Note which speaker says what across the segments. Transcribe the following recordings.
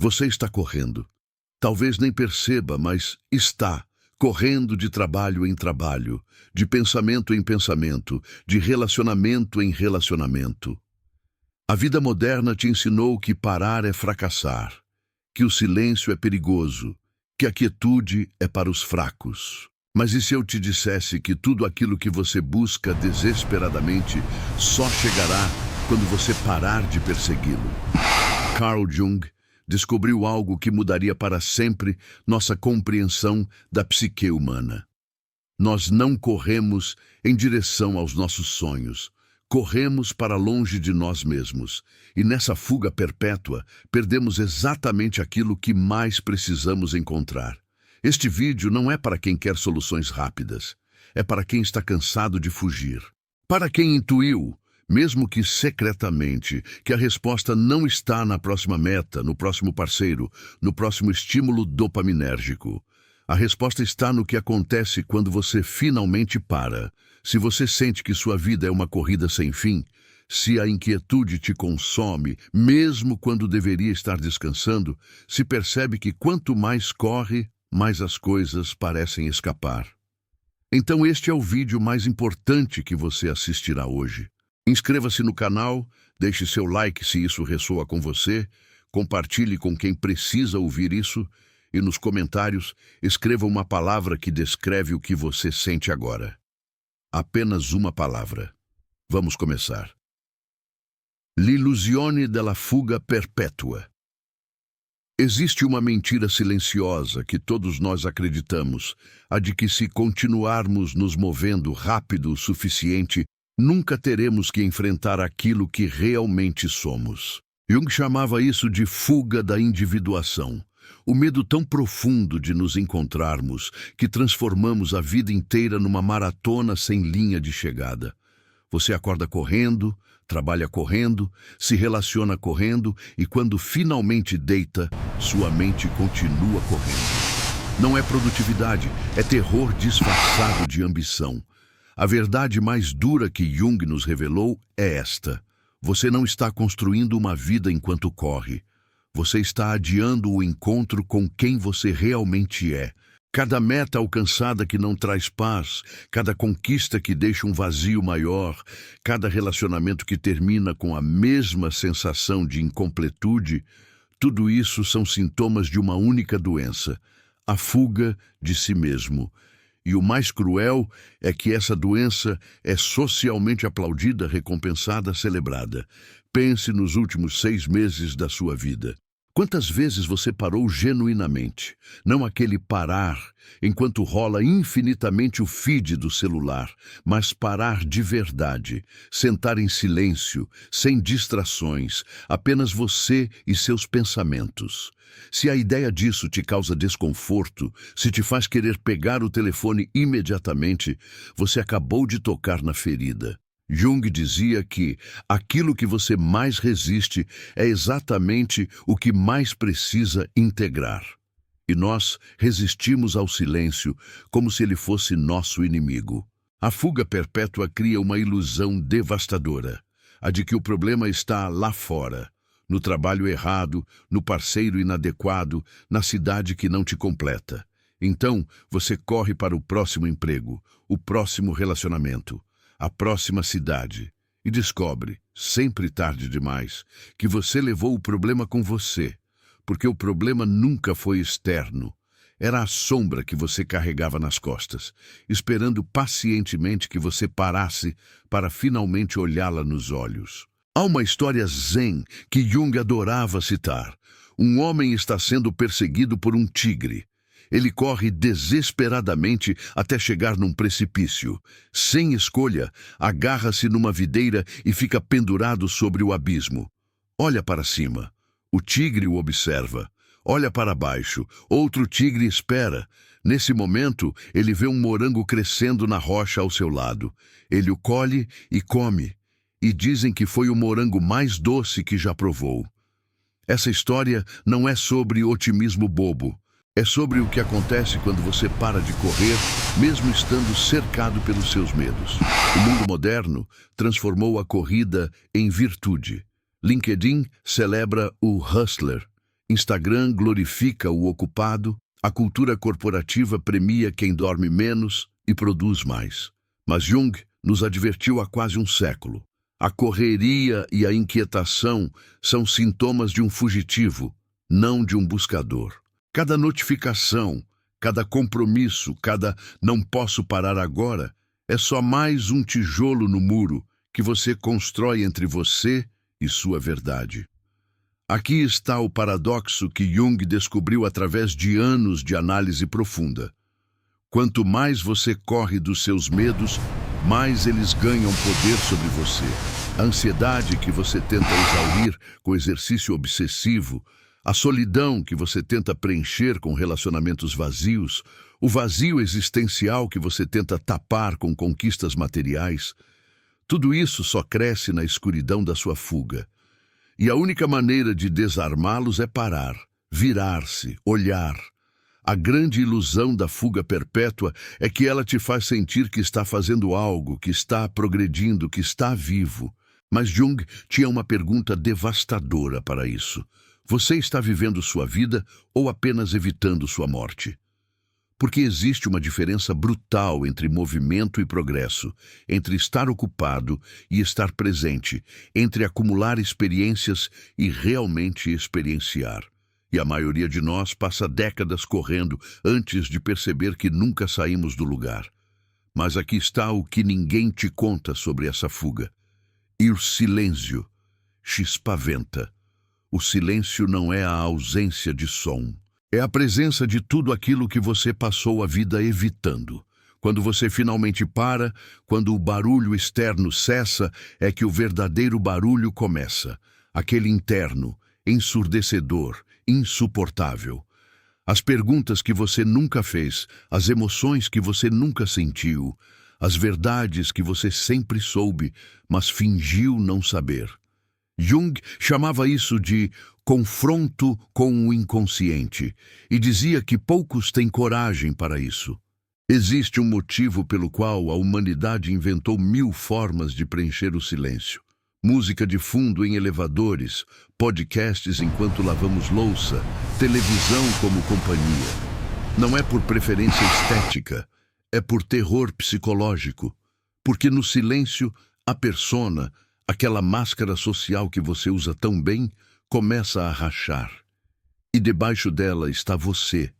Speaker 1: Você está correndo. Talvez nem perceba, mas está correndo de trabalho em trabalho, de pensamento em pensamento, de relacionamento em relacionamento. A vida moderna te ensinou que parar é fracassar, que o silêncio é perigoso, que a quietude é para os fracos. Mas e se eu te dissesse que tudo aquilo que você busca desesperadamente só chegará quando você parar de persegui-lo? Carl Jung descobriu algo que mudaria para sempre nossa compreensão da psique humana. Nós não corremos em direção aos nossos sonhos. Corremos para longe de nós mesmos, e nessa fuga perpétua, perdemos exatamente aquilo que mais precisamos encontrar. Este vídeo não é para quem quer soluções rápidas, é para quem está cansado de fugir. Para quem intuiu, mesmo que secretamente, que a resposta não está na próxima meta, no próximo parceiro, no próximo estímulo dopaminérgico. A resposta está no que acontece quando você finalmente para. Se você sente que sua vida é uma corrida sem fim, se a inquietude te consome, mesmo quando deveria estar descansando, se percebe que quanto mais corre, mais as coisas parecem escapar. Então este é o vídeo mais importante que você assistirá hoje. Inscreva-se no canal, deixe seu like se isso ressoa com você, compartilhe com quem precisa ouvir isso e nos comentários escreva uma palavra que descreve o que você sente agora. Apenas uma palavra. Vamos começar. L'illusione della fuga perpétua. Existe uma mentira silenciosa que todos nós acreditamos, a de que se continuarmos nos movendo rápido o suficiente, nunca teremos que enfrentar aquilo que realmente somos. Jung chamava isso de fuga da individuação. O medo tão profundo de nos encontrarmos que transformamos a vida inteira numa maratona sem linha de chegada. Você acorda correndo, trabalha correndo, se relaciona correndo e quando finalmente deita, sua mente continua correndo. Não é produtividade, é terror disfarçado de ambição. A verdade mais dura que Jung nos revelou é esta: você não está construindo uma vida enquanto corre. Você está adiando o encontro com quem você realmente é. Cada meta alcançada que não traz paz, cada conquista que deixa um vazio maior, cada relacionamento que termina com a mesma sensação de incompletude, tudo isso são sintomas de uma única doença, a fuga de si mesmo. E o mais cruel é que essa doença é socialmente aplaudida, recompensada, celebrada. Pense nos últimos 6 meses da sua vida. Quantas vezes você parou genuinamente? Não aquele parar enquanto rola infinitamente o feed do celular, mas parar de verdade, sentar em silêncio, sem distrações, apenas você e seus pensamentos. Se a ideia disso te causa desconforto, se te faz querer pegar o telefone imediatamente, você acabou de tocar na ferida. Jung dizia que aquilo que você mais resiste é exatamente o que mais precisa integrar. E nós resistimos ao silêncio como se ele fosse nosso inimigo. A fuga perpétua cria uma ilusão devastadora, a de que o problema está lá fora, no trabalho errado, no parceiro inadequado, na cidade que não te completa. Então, você corre para o próximo emprego, o próximo relacionamento, a próxima cidade, e descobre, sempre tarde demais, que você levou o problema com você, porque o problema nunca foi externo. Era a sombra que você carregava nas costas, esperando pacientemente que você parasse para finalmente olhá-la nos olhos. Há uma história zen que Jung adorava citar. Um homem está sendo perseguido por um tigre. Ele corre desesperadamente até chegar num precipício. Sem escolha, agarra-se numa videira e fica pendurado sobre o abismo. Olha para cima. O tigre o observa. Olha para baixo. Outro tigre espera. Nesse momento, ele vê um morango crescendo na rocha ao seu lado. Ele o colhe e come. E dizem que foi o morango mais doce que já provou. Essa história não é sobre otimismo bobo. É sobre o que acontece quando você para de correr, mesmo estando cercado pelos seus medos. O mundo moderno transformou a corrida em virtude. LinkedIn celebra o hustler, Instagram glorifica o ocupado, a cultura corporativa premia quem dorme menos e produz mais. Mas Jung nos advertiu há quase um século. A correria e a inquietação são sintomas de um fugitivo, não de um buscador. Cada notificação, cada compromisso, cada "não posso parar agora" é só mais um tijolo no muro que você constrói entre você e sua verdade. Aqui está o paradoxo que Jung descobriu através de anos de análise profunda. Quanto mais você corre dos seus medos, mais eles ganham poder sobre você. A ansiedade que você tenta exaurir com exercício obsessivo, a solidão que você tenta preencher com relacionamentos vazios, o vazio existencial que você tenta tapar com conquistas materiais, tudo isso só cresce na escuridão da sua fuga. E a única maneira de desarmá-los é parar, virar-se, olhar. A grande ilusão da fuga perpétua é que ela te faz sentir que está fazendo algo, que está progredindo, que está vivo. Mas Jung tinha uma pergunta devastadora para isso. Você está vivendo sua vida ou apenas evitando sua morte? Porque existe uma diferença brutal entre movimento e progresso, entre estar ocupado e estar presente, entre acumular experiências e realmente experienciar. E a maioria de nós passa décadas correndo antes de perceber que nunca saímos do lugar. Mas aqui está o que ninguém te conta sobre essa fuga. E o silêncio espaventa. O silêncio não é a ausência de som. É a presença de tudo aquilo que você passou a vida evitando. Quando você finalmente para, quando o barulho externo cessa, é que o verdadeiro barulho começa. Aquele interno, ensurdecedor, insuportável. As perguntas que você nunca fez, as emoções que você nunca sentiu, as verdades que você sempre soube, mas fingiu não saber. Jung chamava isso de confronto com o inconsciente e dizia que poucos têm coragem para isso. Existe um motivo pelo qual a humanidade inventou 1000 formas de preencher o silêncio. Música de fundo em elevadores, podcasts enquanto lavamos louça, televisão como companhia. Não é por preferência estética, é por terror psicológico. Porque no silêncio, a persona, aquela máscara social que você usa tão bem, começa a rachar. E debaixo dela está você,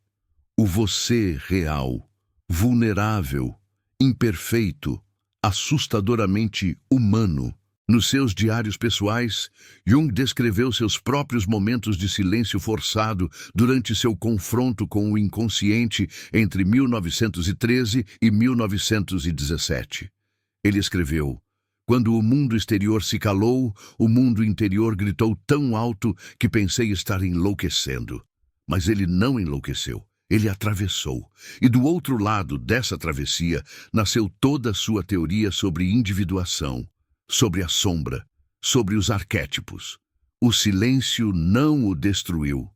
Speaker 1: o você real, vulnerável, imperfeito, assustadoramente humano. Nos seus diários pessoais, Jung descreveu seus próprios momentos de silêncio forçado durante seu confronto com o inconsciente entre 1913 e 1917. Ele escreveu: "Quando o mundo exterior se calou, o mundo interior gritou tão alto que pensei estar enlouquecendo. Mas ele não enlouqueceu, ele atravessou. E do outro lado dessa travessia nasceu toda a sua teoria sobre individuação, sobre a sombra, sobre os arquétipos. O silêncio não o destruiu,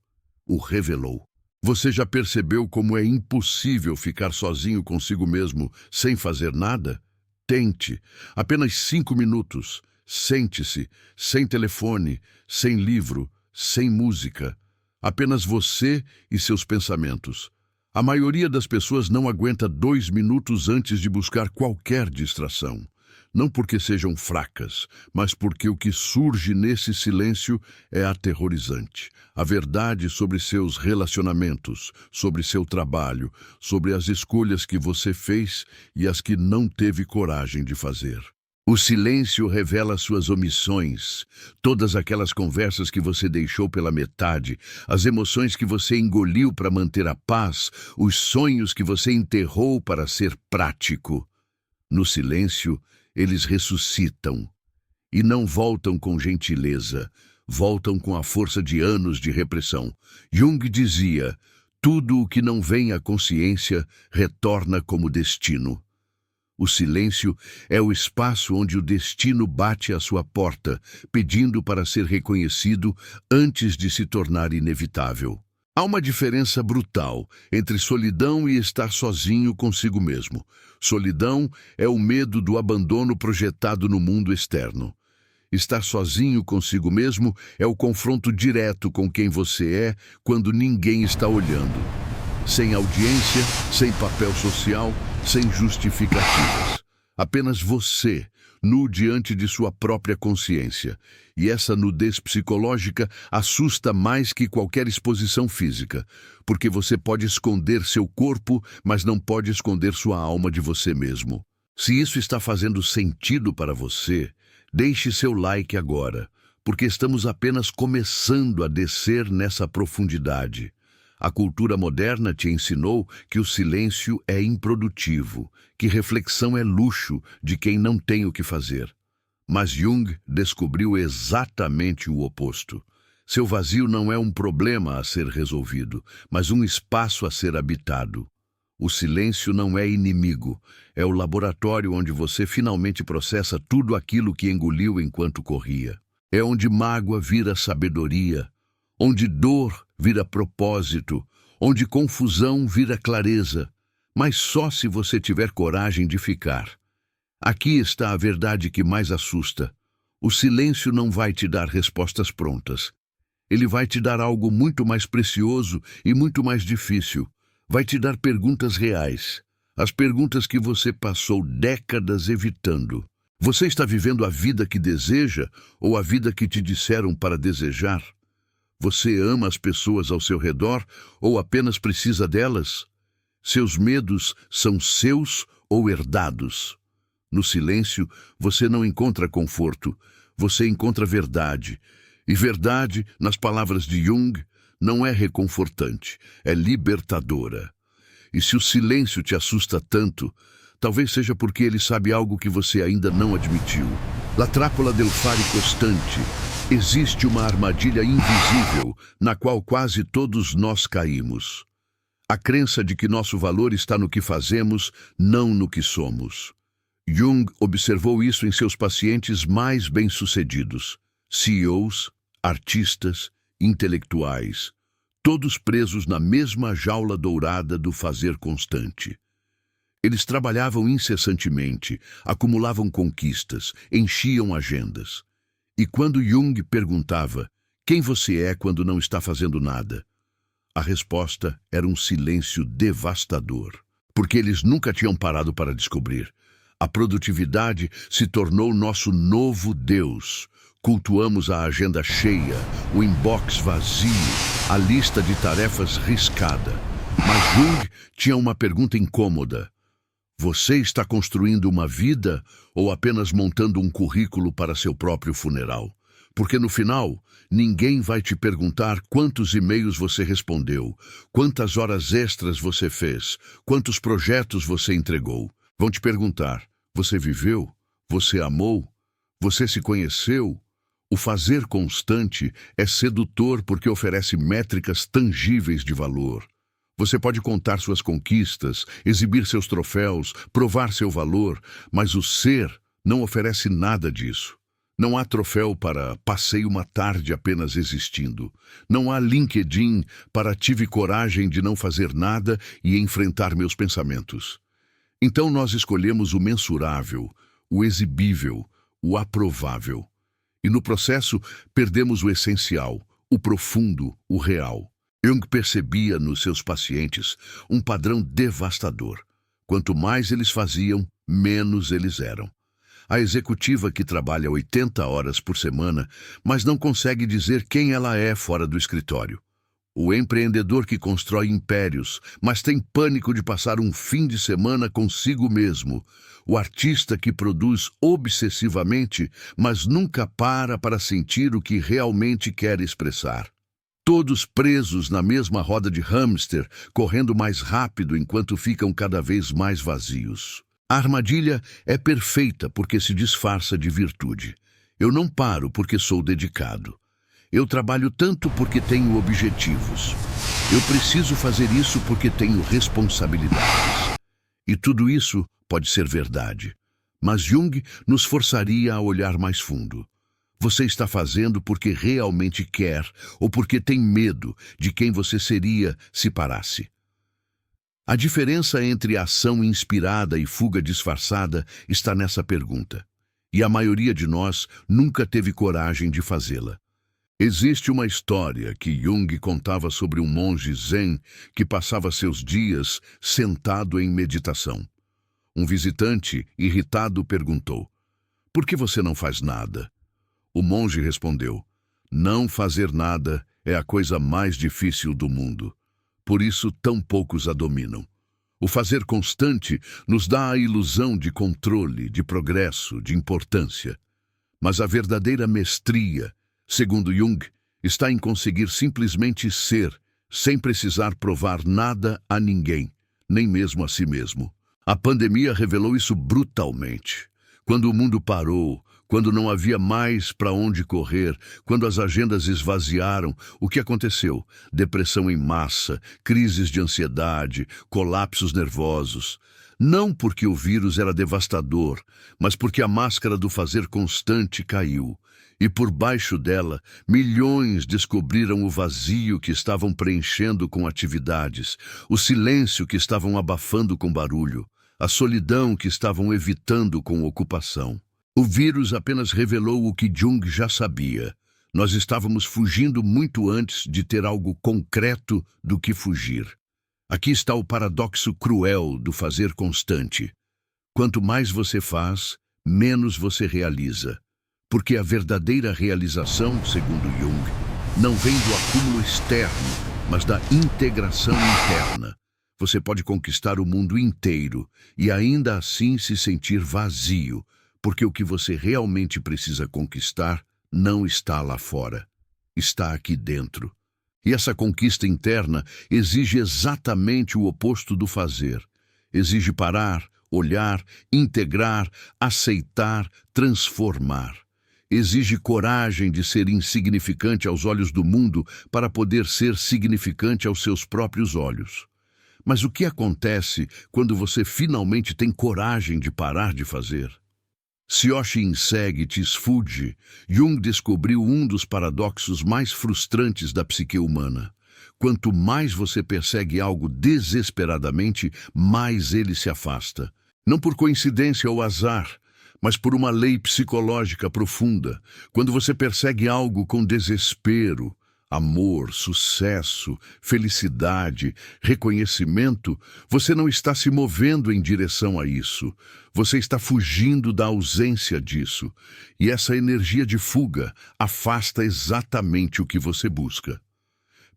Speaker 1: o revelou. Você já percebeu como é impossível ficar sozinho consigo mesmo sem fazer nada? Tente, apenas 5 minutos. Sente-se, sem telefone, sem livro, sem música. Apenas você e seus pensamentos. A maioria das pessoas não aguenta 2 minutos antes de buscar qualquer distração. Não porque sejam fracas, mas porque o que surge nesse silêncio é aterrorizante. A verdade sobre seus relacionamentos, sobre seu trabalho, sobre as escolhas que você fez e as que não teve coragem de fazer. O silêncio revela suas omissões, todas aquelas conversas que você deixou pela metade, as emoções que você engoliu para manter a paz, os sonhos que você enterrou para ser prático. No silêncio, eles ressuscitam e não voltam com gentileza, voltam com a força de anos de repressão. Jung dizia: tudo o que não vem à consciência retorna como destino. O silêncio é o espaço onde o destino bate à sua porta, pedindo para ser reconhecido antes de se tornar inevitável. Há uma diferença brutal entre solidão e estar sozinho consigo mesmo. Solidão é o medo do abandono projetado no mundo externo. Estar sozinho consigo mesmo é o confronto direto com quem você é quando ninguém está olhando. Sem audiência, sem papel social, sem justificativas. Apenas você, nu diante de sua própria consciência. E essa nudez psicológica assusta mais que qualquer exposição física, porque você pode esconder seu corpo, mas não pode esconder sua alma de você mesmo. Se isso está fazendo sentido para você, deixe seu like agora, porque estamos apenas começando a descer nessa profundidade. A cultura moderna te ensinou que o silêncio é improdutivo, que reflexão é luxo de quem não tem o que fazer. Mas Jung descobriu exatamente o oposto. Seu vazio não é um problema a ser resolvido, mas um espaço a ser habitado. O silêncio não é inimigo, é o laboratório onde você finalmente processa tudo aquilo que engoliu enquanto corria. É onde mágoa vira sabedoria, onde dor vira propósito, onde confusão vira clareza, mas só se você tiver coragem de ficar. Aqui está a verdade que mais assusta. O silêncio não vai te dar respostas prontas. Ele vai te dar algo muito mais precioso e muito mais difícil. Vai te dar perguntas reais, as perguntas que você passou décadas evitando. Você está vivendo a vida que deseja ou a vida que te disseram para desejar? Você ama as pessoas ao seu redor ou apenas precisa delas? Seus medos são seus ou herdados? No silêncio, você não encontra conforto, você encontra verdade. E verdade, nas palavras de Jung, não é reconfortante, é libertadora. E se o silêncio te assusta tanto, talvez seja porque ele sabe algo que você ainda não admitiu. La trappola del fare costante. Existe uma armadilha invisível na qual quase todos nós caímos. A crença de que nosso valor está no que fazemos, não no que somos. Jung observou isso em seus pacientes mais bem-sucedidos, CEOs, artistas, intelectuais, todos presos na mesma jaula dourada do fazer constante. Eles trabalhavam incessantemente, acumulavam conquistas, enchiam agendas. E quando Jung perguntava, quem você é quando não está fazendo nada? A resposta era um silêncio devastador, porque eles nunca tinham parado para descobrir. A produtividade se tornou nosso novo Deus. Cultuamos a agenda cheia, o inbox vazio, a lista de tarefas riscada. Mas Jung tinha uma pergunta incômoda. Você está construindo uma vida ou apenas montando um currículo para seu próprio funeral? Porque no final, ninguém vai te perguntar quantos e-mails você respondeu, quantas horas extras você fez, quantos projetos você entregou. Vão te perguntar, você viveu? Você amou? Você se conheceu? O fazer constante é sedutor porque oferece métricas tangíveis de valor. Você pode contar suas conquistas, exibir seus troféus, provar seu valor, mas o ser não oferece nada disso. Não há troféu para passei uma tarde apenas existindo. Não há LinkedIn para tive coragem de não fazer nada e enfrentar meus pensamentos. Então nós escolhemos o mensurável, o exibível, o aprovável. E no processo perdemos o essencial, o profundo, o real. Jung percebia nos seus pacientes um padrão devastador. Quanto mais eles faziam, menos eles eram. A executiva que trabalha 80 horas por semana, mas não consegue dizer quem ela é fora do escritório. O empreendedor que constrói impérios, mas tem pânico de passar um fim de semana consigo mesmo. O artista que produz obsessivamente, mas nunca para sentir o que realmente quer expressar. Todos presos na mesma roda de hamster, correndo mais rápido enquanto ficam cada vez mais vazios. A armadilha é perfeita porque se disfarça de virtude. Eu não paro porque sou dedicado. Eu trabalho tanto porque tenho objetivos. Eu preciso fazer isso porque tenho responsabilidades. E tudo isso pode ser verdade. Mas Jung nos forçaria a olhar mais fundo. Você está fazendo porque realmente quer ou porque tem medo de quem você seria se parasse? A diferença entre ação inspirada e fuga disfarçada está nessa pergunta. e a maioria de nós nunca teve coragem de fazê-la. Existe uma história que Jung contava sobre um monge zen que passava seus dias sentado em meditação. Um visitante, irritado, perguntou: "Por que você não faz nada?" O monge respondeu: "Não fazer nada é a coisa mais difícil do mundo. Por isso, tão poucos a dominam. O fazer constante nos dá a ilusão de controle, de progresso, de importância. Mas a verdadeira mestria, segundo Jung, está em conseguir simplesmente ser, sem precisar provar nada a ninguém, nem mesmo a si mesmo. A pandemia revelou isso brutalmente. Quando o mundo parou, quando não havia mais para onde correr, quando as agendas esvaziaram, o que aconteceu? Depressão em massa, crises de ansiedade, colapsos nervosos. Não porque o vírus era devastador, mas porque a máscara do fazer constante caiu. E por baixo dela, milhões descobriram o vazio que estavam preenchendo com atividades, o silêncio que estavam abafando com barulho, a solidão que estavam evitando com ocupação. O vírus apenas revelou o que Jung já sabia. Nós estávamos fugindo muito antes de ter algo concreto do que fugir. Aqui está o paradoxo cruel do fazer constante. Quanto mais você faz, menos você realiza. Porque a verdadeira realização, segundo Jung, não vem do acúmulo externo, mas da integração interna. Você pode conquistar o mundo inteiro e ainda assim se sentir vazio, porque o que você realmente precisa conquistar não está lá fora, está aqui dentro. E essa conquista interna exige exatamente o oposto do fazer. Exige parar, olhar, integrar, aceitar, transformar. Exige coragem de ser insignificante aos olhos do mundo para poder ser significante aos seus próprios olhos. Mas o que acontece quando você finalmente tem coragem de parar de fazer? Tsuyoshi Insegi Tsfuji, Jung descobriu um dos paradoxos mais frustrantes da psique humana. Quanto mais você persegue algo desesperadamente, mais ele se afasta. Não por coincidência ou azar, mas por uma lei psicológica profunda. Quando você persegue algo com desespero, amor, sucesso, felicidade, reconhecimento, você não está se movendo em direção a isso. Você está fugindo da ausência disso. E essa energia de fuga afasta exatamente o que você busca.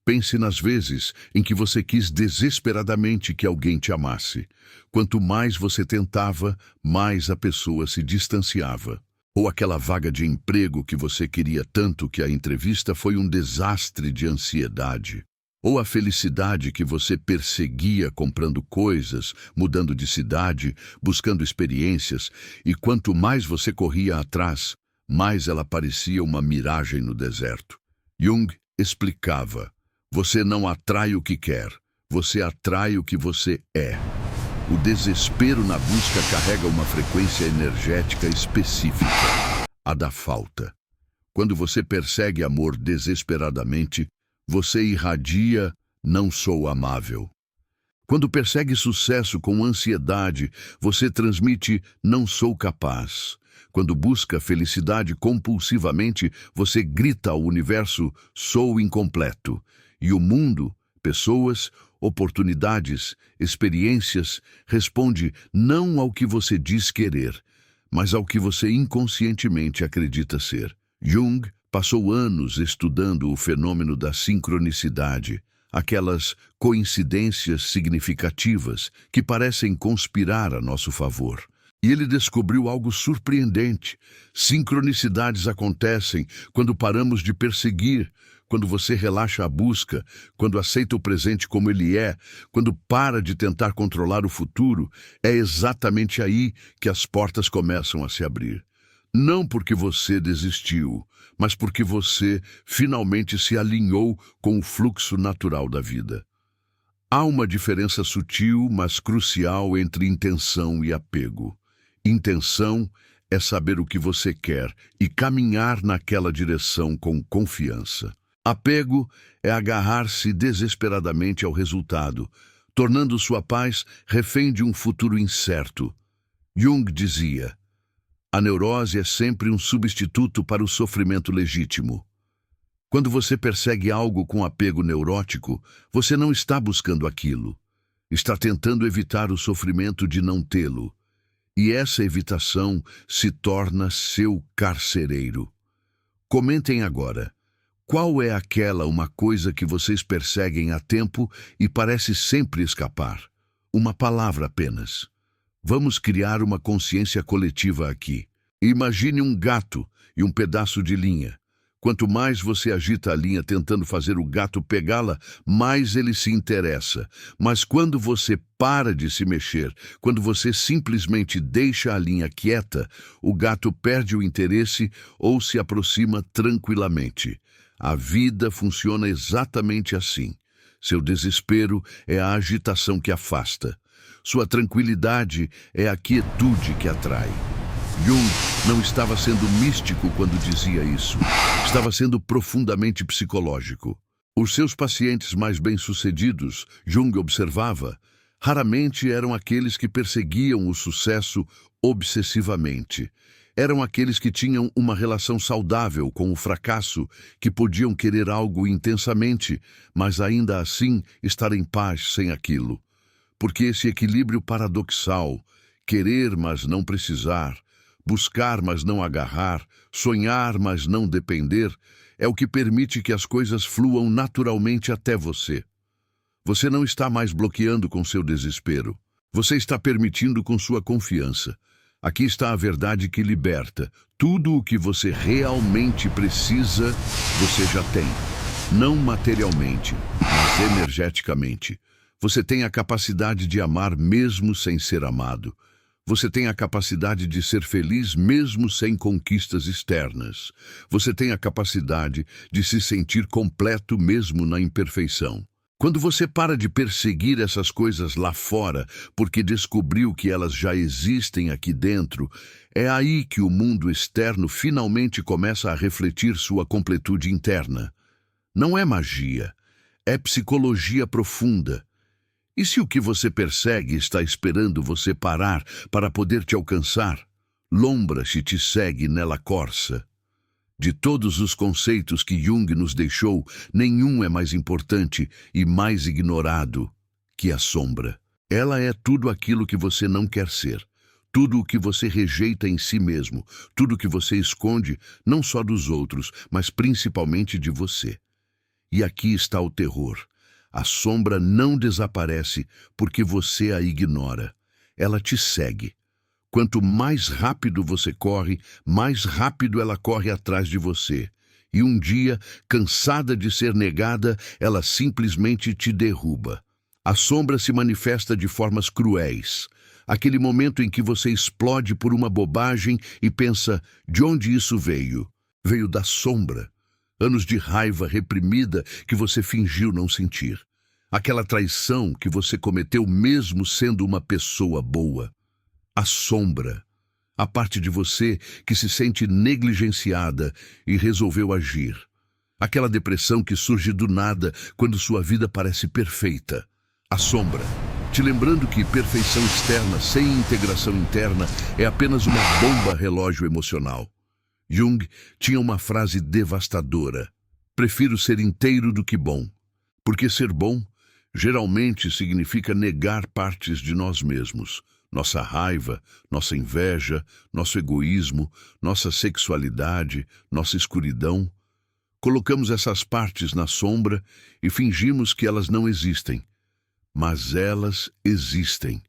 Speaker 1: Pense nas vezes em que você quis desesperadamente que alguém te amasse. Quanto mais você tentava, mais a pessoa se distanciava. Ou aquela vaga de emprego que você queria tanto que a entrevista foi um desastre de ansiedade. Ou a felicidade que você perseguia comprando coisas, mudando de cidade, buscando experiências, e quanto mais você corria atrás, mais ela parecia uma miragem no deserto. Jung explicava: você não atrai o que quer, você atrai o que você é. O desespero na busca carrega uma frequência energética específica, a da falta. Quando você persegue amor desesperadamente, você irradia "não sou amável". Quando persegue sucesso com ansiedade, você transmite "não sou capaz". Quando busca felicidade compulsivamente, você grita ao universo "sou incompleto". E o mundo, pessoas, oportunidades, experiências, responde não ao que você diz querer, mas ao que você inconscientemente acredita ser. Jung passou anos estudando o fenômeno da sincronicidade, aquelas coincidências significativas que parecem conspirar a nosso favor. E ele descobriu algo surpreendente. Sincronicidades acontecem quando paramos de perseguir, quando você relaxa a busca, quando aceita o presente como ele é, quando para de tentar controlar o futuro. É exatamente aí que as portas começam a se abrir. Não porque você desistiu, mas porque você finalmente se alinhou com o fluxo natural da vida. Há uma diferença sutil, mas crucial entre intenção e apego. Intenção é saber o que você quer e caminhar naquela direção com confiança. Apego é agarrar-se desesperadamente ao resultado, tornando sua paz refém de um futuro incerto. Jung dizia: A neurose é sempre um substituto para o sofrimento legítimo. Quando você persegue algo com apego neurótico, você não está buscando aquilo. Está tentando evitar o sofrimento de não tê-lo. E essa evitação se torna seu carcereiro. Comentem agora. Qual é aquela uma coisa que vocês perseguem há tempo e parece sempre escapar? Uma palavra apenas. Vamos criar uma consciência coletiva aqui. Imagine um gato e um pedaço de linha. Quanto mais você agita a linha tentando fazer o gato pegá-la, mais ele se interessa. Mas quando você para de se mexer, quando você simplesmente deixa a linha quieta, o gato perde o interesse ou se aproxima tranquilamente. A vida funciona exatamente assim. Seu desespero é a agitação que afasta. Sua tranquilidade é a quietude que atrai. Jung não estava sendo místico quando dizia isso. Estava sendo profundamente psicológico. Os seus pacientes mais bem-sucedidos, Jung observava, raramente eram aqueles que perseguiam o sucesso obsessivamente. Eram aqueles que tinham uma relação saudável com o fracasso, que podiam querer algo intensamente, mas ainda assim estar em paz sem aquilo. Porque esse equilíbrio paradoxal, querer mas não precisar, buscar mas não agarrar, sonhar mas não depender, é o que permite que as coisas fluam naturalmente até você. Você não está mais bloqueando com seu desespero. Você está permitindo com sua confiança. Aqui está a verdade que liberta. Tudo o que você realmente precisa, você já tem. Não materialmente, mas energeticamente. Você tem a capacidade de amar mesmo sem ser amado. Você tem a capacidade de ser feliz mesmo sem conquistas externas. Você tem a capacidade de se sentir completo mesmo na imperfeição. Quando você para de perseguir essas coisas lá fora, porque descobriu que elas já existem aqui dentro, é aí que o mundo externo finalmente começa a refletir sua completude interna. Não é magia, é psicologia profunda. E se o que você persegue está esperando você parar para poder te alcançar? Lombra-se te segue nela corsa. De todos os conceitos que Jung nos deixou, nenhum é mais importante e mais ignorado que a sombra. Ela é tudo aquilo que você não quer ser, tudo o que você rejeita em si mesmo, tudo o que você esconde, não só dos outros, mas principalmente de você. E aqui está o terror. A sombra não desaparece porque você a ignora. Ela te segue. Quanto mais rápido você corre, mais rápido ela corre atrás de você. E um dia, cansada de ser negada, ela simplesmente te derruba. A sombra se manifesta de formas cruéis. Aquele momento em que você explode por uma bobagem e pensa, de onde isso veio? Veio da sombra. Anos de raiva reprimida que você fingiu não sentir. Aquela traição que você cometeu mesmo sendo uma pessoa boa. A sombra. A parte de você que se sente negligenciada e resolveu agir. Aquela depressão que surge do nada quando sua vida parece perfeita. A sombra. Te lembrando que perfeição externa sem integração interna é apenas uma bomba relógio emocional. Jung tinha uma frase devastadora. Prefiro ser inteiro do que bom. Porque ser bom geralmente significa negar partes de nós mesmos. Nossa raiva, nossa inveja, nosso egoísmo, nossa sexualidade, nossa escuridão. Colocamos essas partes na sombra e fingimos que elas não existem. Mas elas existem.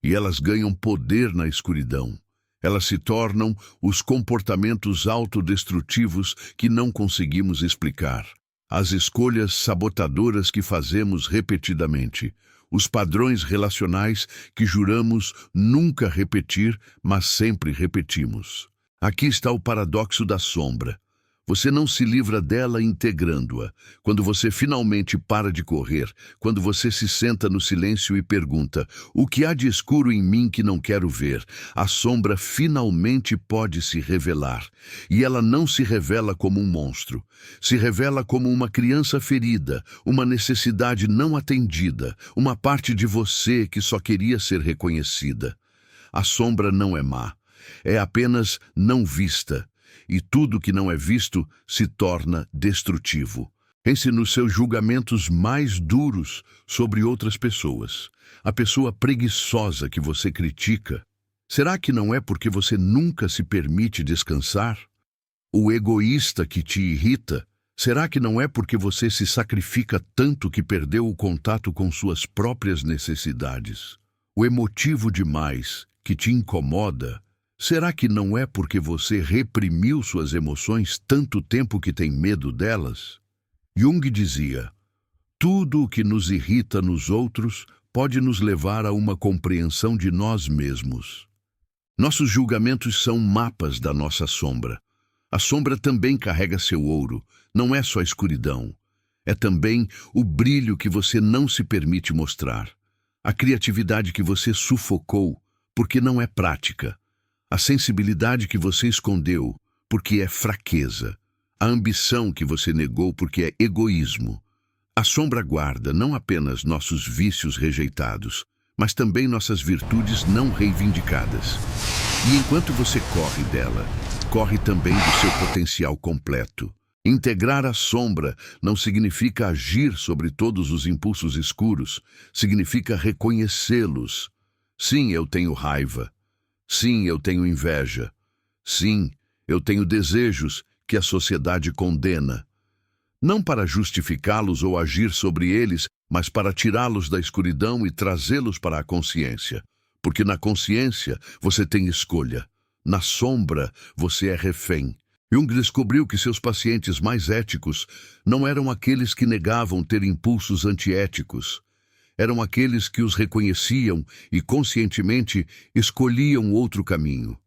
Speaker 1: E elas ganham poder na escuridão. Elas se tornam os comportamentos autodestrutivos que não conseguimos explicar. As escolhas sabotadoras que fazemos repetidamente. Os padrões relacionais que juramos nunca repetir, mas sempre repetimos. Aqui está o paradoxo da sombra. Você não se livra dela integrando-a. Quando você finalmente para de correr, quando você se senta no silêncio e pergunta, o que há de escuro em mim que não quero ver? A sombra finalmente pode se revelar. E ela não se revela como um monstro. Se revela como uma criança ferida, uma necessidade não atendida, uma parte de você que só queria ser reconhecida. A sombra não é má. é apenas não vista, e tudo que não é visto se torna destrutivo. Pense nos seus julgamentos mais duros sobre outras pessoas. A pessoa preguiçosa que você critica. Será que não é porque você nunca se permite descansar? O egoísta que te irrita. Será que não é porque você se sacrifica tanto que perdeu o contato com suas próprias necessidades? O emotivo demais que te incomoda. Será que não é porque você reprimiu suas emoções tanto tempo que tem medo delas? Jung dizia: tudo o que nos irrita nos outros pode nos levar a uma compreensão de nós mesmos. Nossos julgamentos são mapas da nossa sombra. A sombra também carrega seu ouro, não é só escuridão. É também o brilho que você não se permite mostrar. A criatividade que você sufocou, porque não é prática. A sensibilidade que você escondeu, porque é fraqueza. A ambição que você negou porque é egoísmo. A sombra guarda não apenas nossos vícios rejeitados, mas também nossas virtudes não reivindicadas. E enquanto você corre dela, corre também do seu potencial completo. Integrar a sombra não significa agir sobre todos os impulsos escuros, significa reconhecê-los. Sim, eu tenho raiva. Sim, eu tenho inveja. Sim, eu tenho desejos que a sociedade condena. Não para justificá-los ou agir sobre eles, mas para tirá-los da escuridão e trazê-los para a consciência. Porque na consciência você tem escolha. Na sombra você é refém. Jung descobriu que seus pacientes mais éticos não eram aqueles que negavam ter impulsos antiéticos. Eram aqueles que os reconheciam e conscientemente escolhiam outro caminho.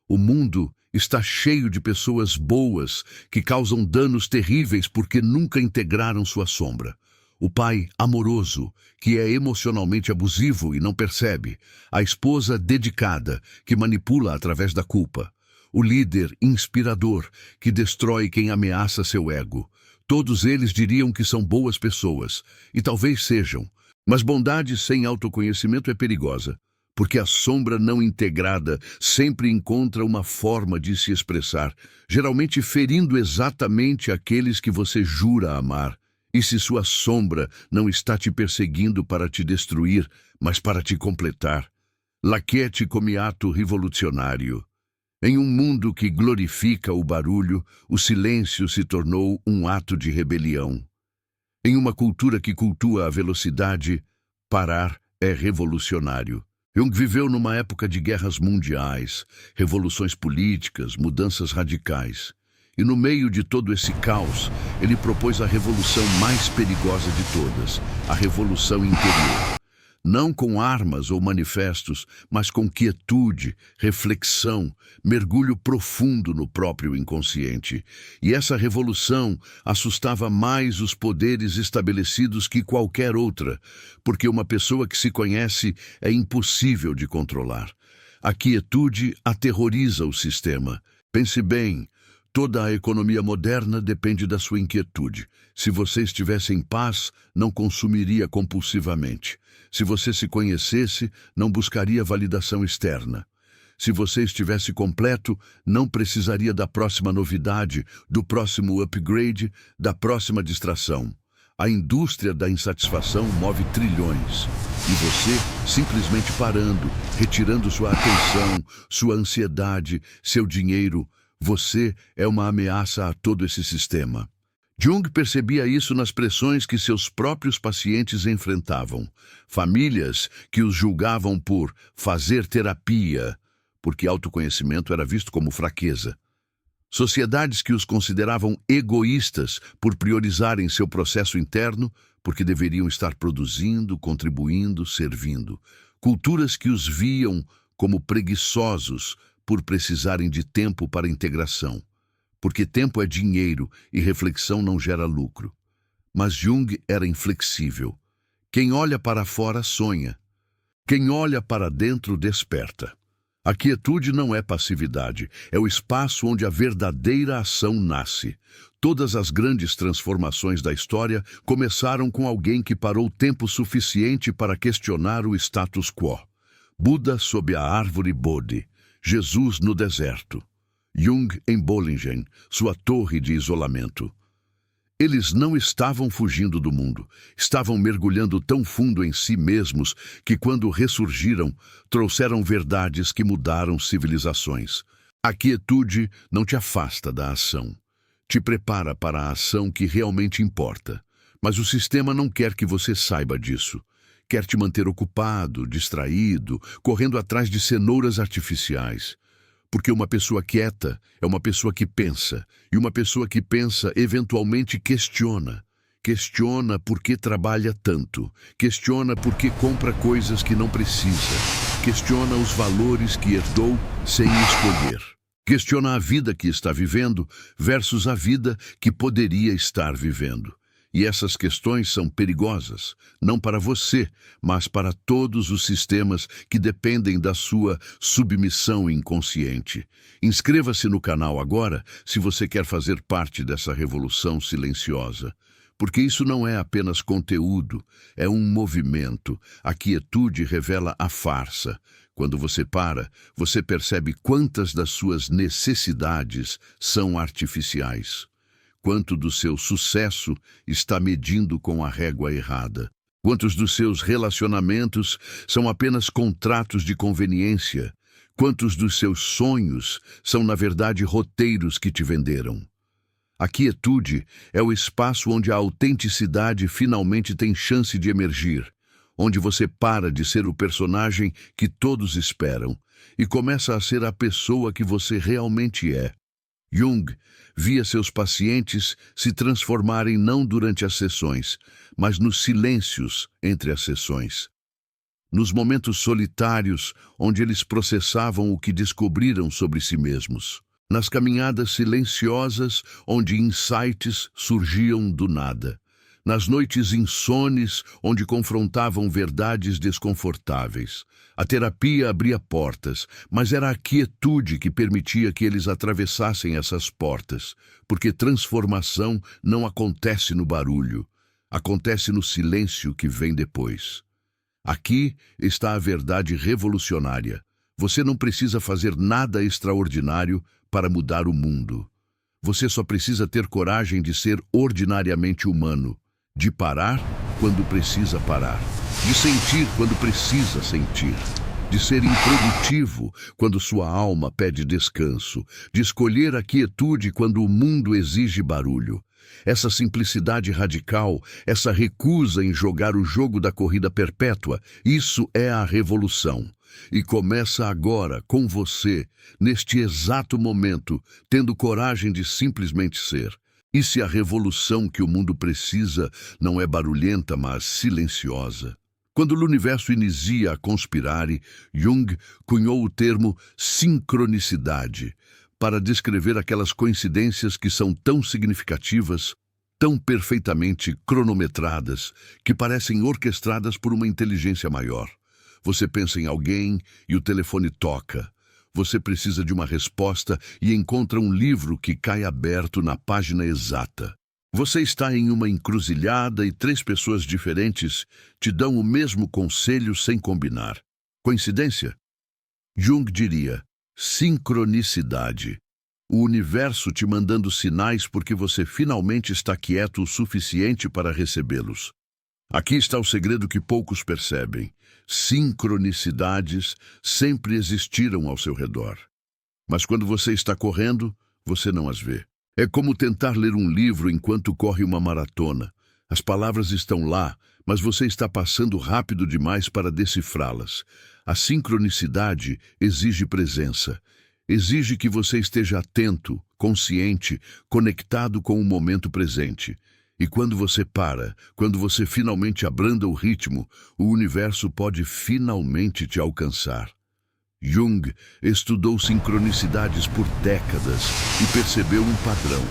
Speaker 1: O mundo está cheio de pessoas boas que causam danos terríveis porque nunca integraram sua sombra. O pai amoroso, que é emocionalmente abusivo e não percebe. A esposa dedicada, que manipula através da culpa. O líder inspirador, que destrói quem ameaça seu ego. Todos eles diriam que são boas pessoas, e talvez sejam. Mas bondade sem autoconhecimento é perigosa. Porque a sombra não integrada sempre encontra uma forma de se expressar, geralmente ferindo exatamente aqueles que você jura amar. E se sua sombra não está te perseguindo para te destruir, mas para te completar? Laquete como ato revolucionário. Em um mundo que glorifica o barulho, o silêncio se tornou um ato de rebelião. Em uma cultura que cultua a velocidade, parar é revolucionário. Jung viveu numa época de guerras mundiais, revoluções políticas, mudanças radicais. E no meio de todo esse caos, ele propôs a revolução mais perigosa de todas, a revolução interior. Não com armas ou manifestos, mas com quietude, reflexão, mergulho profundo no próprio inconsciente. E essa revolução assustava mais os poderes estabelecidos que qualquer outra, porque uma pessoa que se conhece é impossível de controlar. A quietude aterroriza o sistema. Pense bem. Toda a economia moderna depende da sua inquietude. Se você estivesse em paz, não consumiria compulsivamente. Se você se conhecesse, não buscaria validação externa. Se você estivesse completo, não precisaria da próxima novidade, do próximo upgrade, da próxima distração. A indústria da insatisfação move trilhões. E você, simplesmente parando, retirando sua atenção, sua ansiedade, seu dinheiro, você é uma ameaça a todo esse sistema. Jung percebia isso nas pressões que seus próprios pacientes enfrentavam. Famílias que os julgavam por fazer terapia, porque autoconhecimento era visto como fraqueza. Sociedades que os consideravam egoístas por priorizarem seu processo interno, porque deveriam estar produzindo, contribuindo, servindo. Culturas que os viam como preguiçosos por precisarem de tempo para integração. Porque tempo é dinheiro e reflexão não gera lucro. Mas Jung era inflexível. Quem olha para fora sonha. Quem olha para dentro desperta. A quietude não é passividade, é o espaço onde a verdadeira ação nasce. Todas as grandes transformações da história começaram com alguém que parou tempo suficiente para questionar o status quo. Buda sob a árvore Bodhi, Jesus no deserto. Jung em Bollingen, sua torre de isolamento. Eles não estavam fugindo do mundo, estavam mergulhando tão fundo em si mesmos que, quando ressurgiram, trouxeram verdades que mudaram civilizações. A quietude não te afasta da ação. Te prepara para a ação que realmente importa. Mas o sistema não quer que você saiba disso. Quer te manter ocupado, distraído, correndo atrás de cenouras artificiais. Porque uma pessoa quieta é uma pessoa que pensa, e uma pessoa que pensa eventualmente questiona. Questiona por que trabalha tanto, questiona por que compra coisas que não precisa, questiona os valores que herdou sem escolher. Questiona a vida que está vivendo versus a vida que poderia estar vivendo. E essas questões são perigosas, não para você, mas para todos os sistemas que dependem da sua submissão inconsciente. Inscreva-se no canal agora se você quer fazer parte dessa revolução silenciosa. Porque isso não é apenas conteúdo, é um movimento. A quietude revela a farsa. Quando você para, você percebe quantas das suas necessidades são artificiais. Quanto do seu sucesso está medindo com a régua errada? Quantos dos seus relacionamentos são apenas contratos de conveniência? Quantos dos seus sonhos são, na verdade, roteiros que te venderam? A quietude é o espaço onde a autenticidade finalmente tem chance de emergir, onde você para de ser o personagem que todos esperam e começa a ser a pessoa que você realmente é. Jung via seus pacientes se transformarem não durante as sessões, mas nos silêncios entre as sessões. Nos momentos solitários onde eles processavam o que descobriram sobre si mesmos. Nas caminhadas silenciosas onde insights surgiam do nada. Nas noites insones onde confrontavam verdades desconfortáveis. A terapia abria portas, mas era a quietude que permitia que eles atravessassem essas portas, porque transformação não acontece no barulho, acontece no silêncio que vem depois. Aqui está a verdade revolucionária. Você não precisa fazer nada extraordinário para mudar o mundo. Você só precisa ter coragem de ser ordinariamente humano, de parar quando precisa parar, de sentir quando precisa sentir, de ser improdutivo quando sua alma pede descanso, de escolher a quietude quando o mundo exige barulho. Essa simplicidade radical, essa recusa em jogar o jogo da corrida perpétua, isso é a revolução. E começa agora com você, neste exato momento, tendo coragem de simplesmente ser. E se a revolução que o mundo precisa não é barulhenta, mas silenciosa? Quando o universo inicia a conspirar, Jung cunhou o termo sincronicidade para descrever aquelas coincidências que são tão significativas, tão perfeitamente cronometradas, que parecem orquestradas por uma inteligência maior. Você pensa em alguém e o telefone toca. Você precisa de uma resposta e encontra um livro que cai aberto na página exata. Você está em uma encruzilhada e 3 pessoas diferentes te dão o mesmo conselho sem combinar. Coincidência? Jung diria, sincronicidade. O universo te mandando sinais porque você finalmente está quieto o suficiente para recebê-los. Aqui está o segredo que poucos percebem. Sincronicidades sempre existiram ao seu redor. Mas quando você está correndo, você não as vê. É como tentar ler um livro enquanto corre uma maratona. As palavras estão lá, mas você está passando rápido demais para decifrá-las. A sincronicidade exige presença. Exige que você esteja atento, consciente, conectado com o momento presente. E quando você para, quando você finalmente abranda o ritmo, o universo pode finalmente te alcançar. Jung estudou sincronicidades por décadas e percebeu um padrão.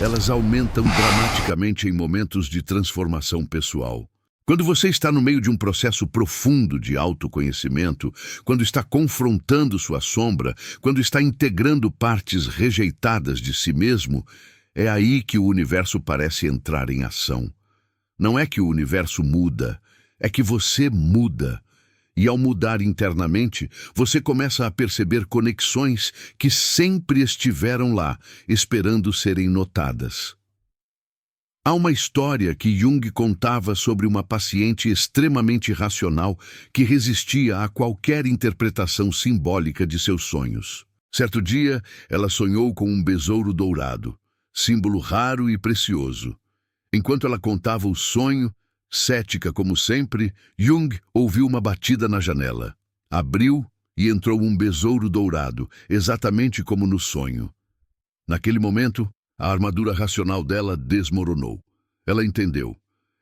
Speaker 1: Elas aumentam dramaticamente em momentos de transformação pessoal. Quando você está no meio de um processo profundo de autoconhecimento, quando está confrontando sua sombra, quando está integrando partes rejeitadas de si mesmo, é aí que o universo parece entrar em ação. Não é que o universo muda, é que você muda. E ao mudar internamente, você começa a perceber conexões que sempre estiveram lá, esperando serem notadas. Há uma história que Jung contava sobre uma paciente extremamente racional que resistia a qualquer interpretação simbólica de seus sonhos. Certo dia, ela sonhou com um besouro dourado, símbolo raro e precioso. Enquanto ela contava o sonho, cética como sempre, Jung ouviu uma batida na janela. Abriu e entrou um besouro dourado, exatamente como no sonho. Naquele momento, a armadura racional dela desmoronou. Ela entendeu.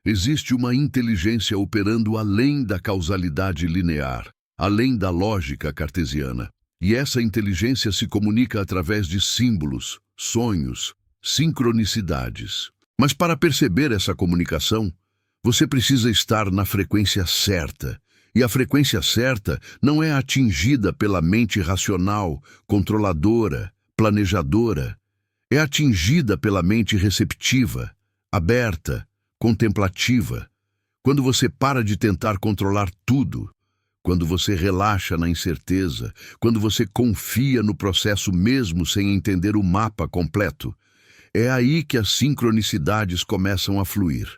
Speaker 1: Existe uma inteligência operando além da causalidade linear, além da lógica cartesiana. E essa inteligência se comunica através de símbolos, sonhos, sincronicidades. Mas para perceber essa comunicação, você precisa estar na frequência certa. E a frequência certa não é atingida pela mente racional, controladora, planejadora. É atingida pela mente receptiva, aberta, contemplativa. Quando você para de tentar controlar tudo, quando você relaxa na incerteza, quando você confia no processo mesmo sem entender o mapa completo, é aí que as sincronicidades começam a fluir.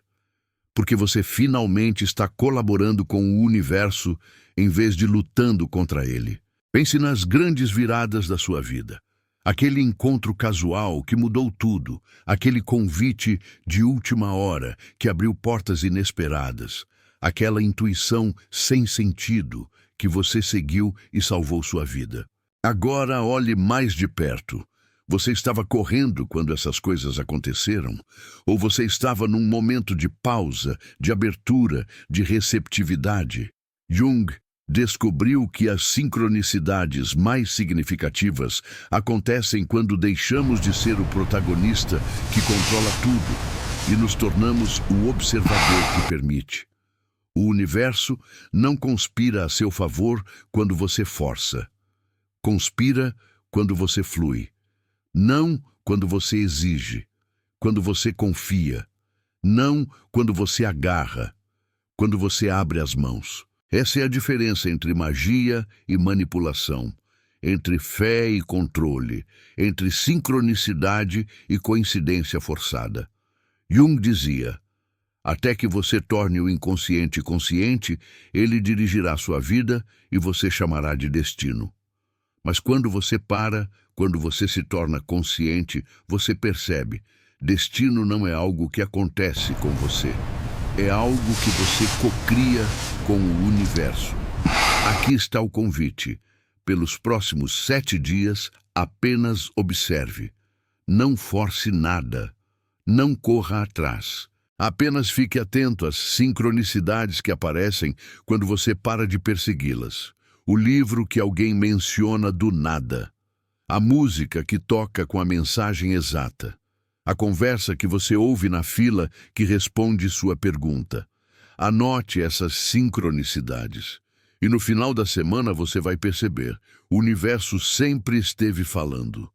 Speaker 1: Porque você finalmente está colaborando com o universo em vez de lutando contra ele. Pense nas grandes viradas da sua vida. Aquele encontro casual que mudou tudo, aquele convite de última hora que abriu portas inesperadas, aquela intuição sem sentido que você seguiu e salvou sua vida. Agora olhe mais de perto. Você estava correndo quando essas coisas aconteceram? Ou você estava num momento de pausa, de abertura, de receptividade? Jung descobriu que as sincronicidades mais significativas acontecem quando deixamos de ser o protagonista que controla tudo e nos tornamos o observador que permite. O universo não conspira a seu favor quando você força. Conspira quando você flui. Não quando você exige. Quando você confia. Não quando você agarra. Quando você abre as mãos. Essa é a diferença entre magia e manipulação, entre fé e controle, entre sincronicidade e coincidência forçada. Jung dizia: até que você torne o inconsciente consciente, ele dirigirá sua vida e você chamará de destino. Mas quando você para, quando você se torna consciente, você percebe: destino não é algo que acontece com você. É algo que você cocria com o universo. Aqui está o convite. Pelos próximos 7 dias, apenas observe. Não force nada. Não corra atrás. Apenas fique atento às sincronicidades que aparecem quando você para de persegui-las. O livro que alguém menciona do nada. A música que toca com a mensagem exata. A conversa que você ouve na fila que responde sua pergunta. Anote essas sincronicidades. E no final da semana você vai perceber, o universo sempre esteve falando.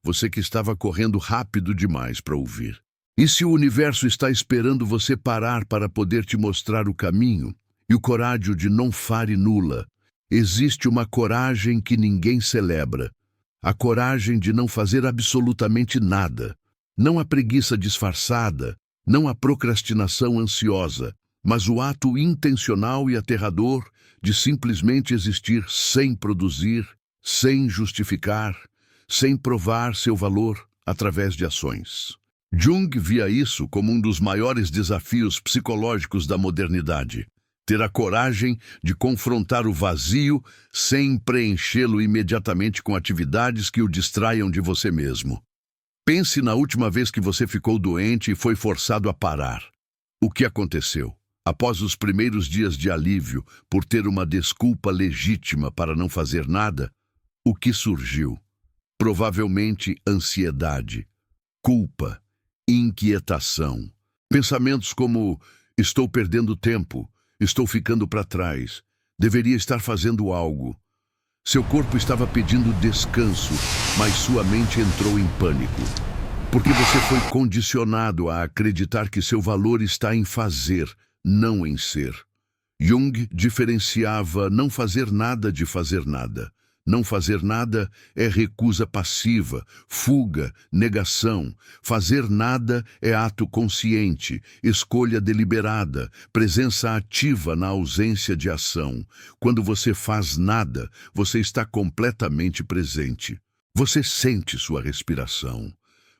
Speaker 1: Você que estava correndo rápido demais para ouvir. E se o universo está esperando você parar para poder te mostrar o caminho, e o coraggio de não fare nulla, existe uma coragem que ninguém celebra. A coragem de não fazer absolutamente nada. Não a preguiça disfarçada, não a procrastinação ansiosa, mas o ato intencional e aterrador de simplesmente existir sem produzir, sem justificar, sem provar seu valor através de ações. Jung via isso como um dos maiores desafios psicológicos da modernidade. Ter a coragem de confrontar o vazio sem preenchê-lo imediatamente com atividades que o distraiam de você mesmo. Pense na última vez que você ficou doente e foi forçado a parar. O que aconteceu? Após os primeiros dias de alívio por ter uma desculpa legítima para não fazer nada, o que surgiu? Provavelmente ansiedade, culpa, inquietação. Pensamentos como: estou perdendo tempo, estou ficando para trás, deveria estar fazendo algo. Seu corpo estava pedindo descanso, mas sua mente entrou em pânico. Porque você foi condicionado a acreditar que seu valor está em fazer, não em ser. Jung diferenciava não fazer nada de fazer nada. Não fazer nada é recusa passiva, fuga, negação. Fazer nada é ato consciente, escolha deliberada, presença ativa na ausência de ação. Quando você faz nada, você está completamente presente. Você sente sua respiração.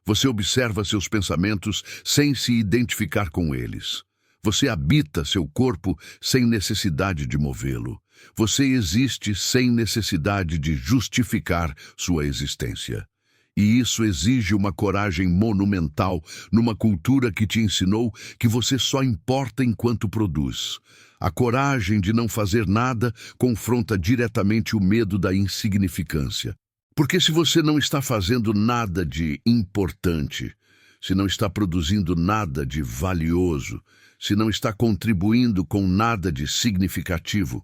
Speaker 1: Você observa seus pensamentos sem se identificar com eles. Você habita seu corpo sem necessidade de movê-lo. Você existe sem necessidade de justificar sua existência. E isso exige uma coragem monumental numa cultura que te ensinou que você só importa enquanto produz. A coragem de não fazer nada confronta diretamente o medo da insignificância. Porque se você não está fazendo nada de importante, se não está produzindo nada de valioso, se não está contribuindo com nada de significativo,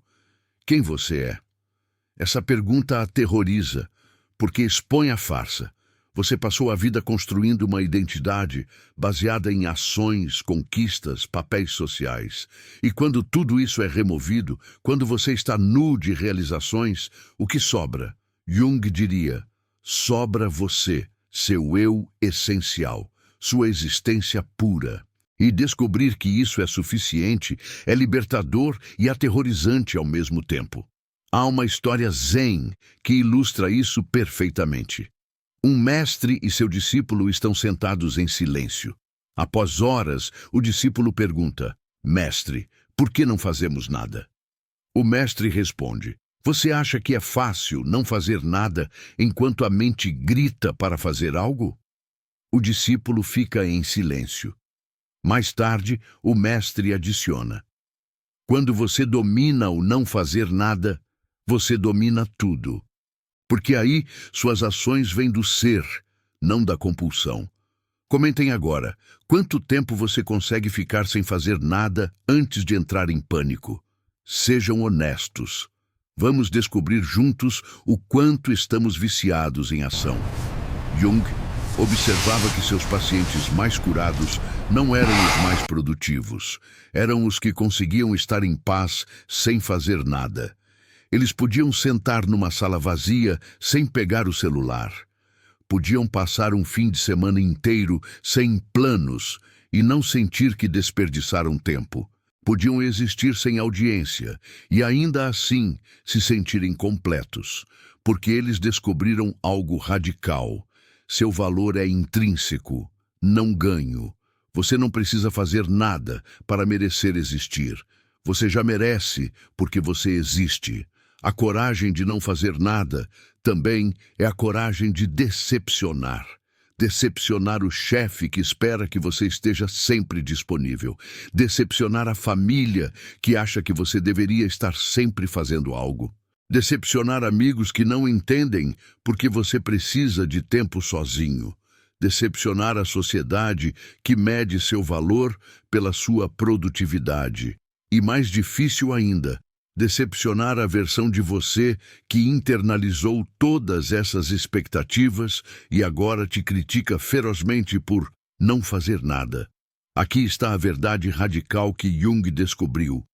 Speaker 1: quem você é? Essa pergunta aterroriza, porque expõe a farsa. Você passou a vida construindo uma identidade baseada em ações, conquistas, papéis sociais. E quando tudo isso é removido, quando você está nu de realizações, o que sobra? Jung diria, sobra você, seu eu essencial, sua existência pura. E descobrir que isso é suficiente é libertador e aterrorizante ao mesmo tempo. Há uma história zen que ilustra isso perfeitamente. Um mestre e seu discípulo estão sentados em silêncio. Após horas, o discípulo pergunta, Mestre, por que não fazemos nada? O mestre responde, Você acha que é fácil não fazer nada enquanto a mente grita para fazer algo? O discípulo fica em silêncio. Mais tarde, o mestre adiciona, Quando você domina o não fazer nada, você domina tudo. Porque aí suas ações vêm do ser, não da compulsão. Comentem agora, quanto tempo você consegue ficar sem fazer nada antes de entrar em pânico? Sejam honestos. Vamos descobrir juntos o quanto estamos viciados em ação. Jung observava que seus pacientes mais curados não eram os mais produtivos, eram os que conseguiam estar em paz sem fazer nada. Eles podiam sentar numa sala vazia sem pegar o celular. Podiam passar um fim de semana inteiro sem planos e não sentir que desperdiçaram tempo. Podiam existir sem audiência e ainda assim se sentirem completos, porque eles descobriram algo radical. Seu valor é intrínseco, não ganho. Você não precisa fazer nada para merecer existir. Você já merece porque você existe. A coragem de não fazer nada também é a coragem de decepcionar. Decepcionar o chefe que espera que você esteja sempre disponível. Decepcionar a família que acha que você deveria estar sempre fazendo algo. Decepcionar amigos que não entendem porque você precisa de tempo sozinho. Decepcionar a sociedade que mede seu valor pela sua produtividade. E mais difícil ainda, decepcionar a versão de você que internalizou todas essas expectativas e agora te critica ferozmente por não fazer nada. Aqui está a verdade radical que Jung descobriu.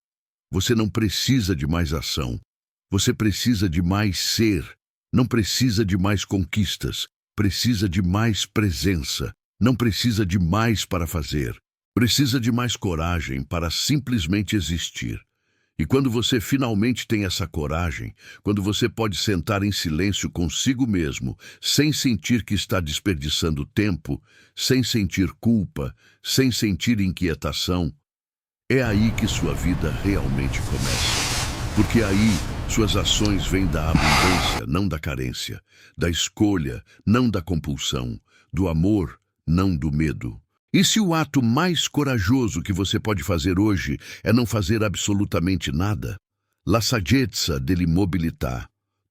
Speaker 1: Você não precisa de mais ação. Você precisa de mais ser, não precisa de mais conquistas, precisa de mais presença, não precisa de mais para fazer, precisa de mais coragem para simplesmente existir. E quando você finalmente tem essa coragem, quando você pode sentar em silêncio consigo mesmo, sem sentir que está desperdiçando tempo, sem sentir culpa, sem sentir inquietação, é aí que sua vida realmente começa. Porque aí suas ações vêm da abundância, não da carência, da escolha, não da compulsão, do amor, não do medo. E se o ato mais corajoso que você pode fazer hoje é não fazer absolutamente nada? La saggezza dell'immobilità.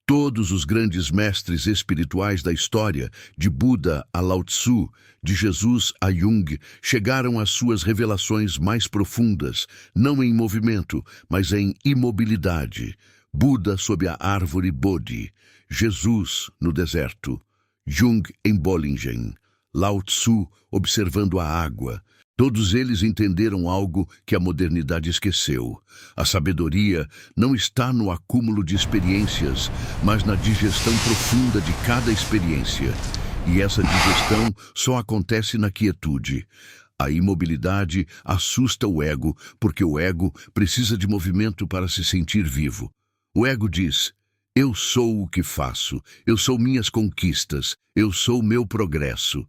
Speaker 1: Todos os grandes mestres espirituais da história, de Buda a Lao Tzu, de Jesus a Jung, chegaram às suas revelações mais profundas, não em movimento, mas em imobilidade. Buda sob a árvore Bodhi, Jesus no deserto, Jung em Bollingen, Lao Tzu observando a água, Todos eles entenderam algo que a modernidade esqueceu. A sabedoria não está no acúmulo de experiências, mas na digestão profunda de cada experiência. E essa digestão só acontece na quietude. A imobilidade assusta o ego, porque o ego precisa de movimento para se sentir vivo. O ego diz: eu sou o que faço, eu sou minhas conquistas, eu sou meu progresso.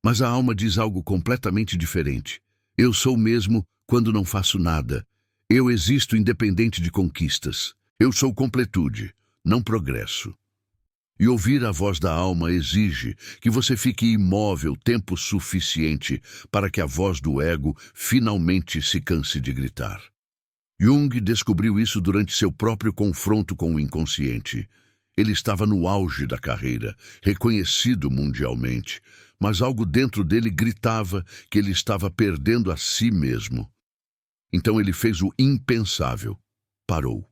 Speaker 1: Mas a alma diz algo completamente diferente. Eu sou mesmo quando não faço nada. Eu existo independente de conquistas. Eu sou completude, não progresso. E ouvir a voz da alma exige que você fique imóvel tempo suficiente para que a voz do ego finalmente se canse de gritar. Jung descobriu isso durante seu próprio confronto com o inconsciente. Ele estava no auge da carreira, reconhecido mundialmente, mas algo dentro dele gritava que ele estava perdendo a si mesmo. Então ele fez o impensável. Parou.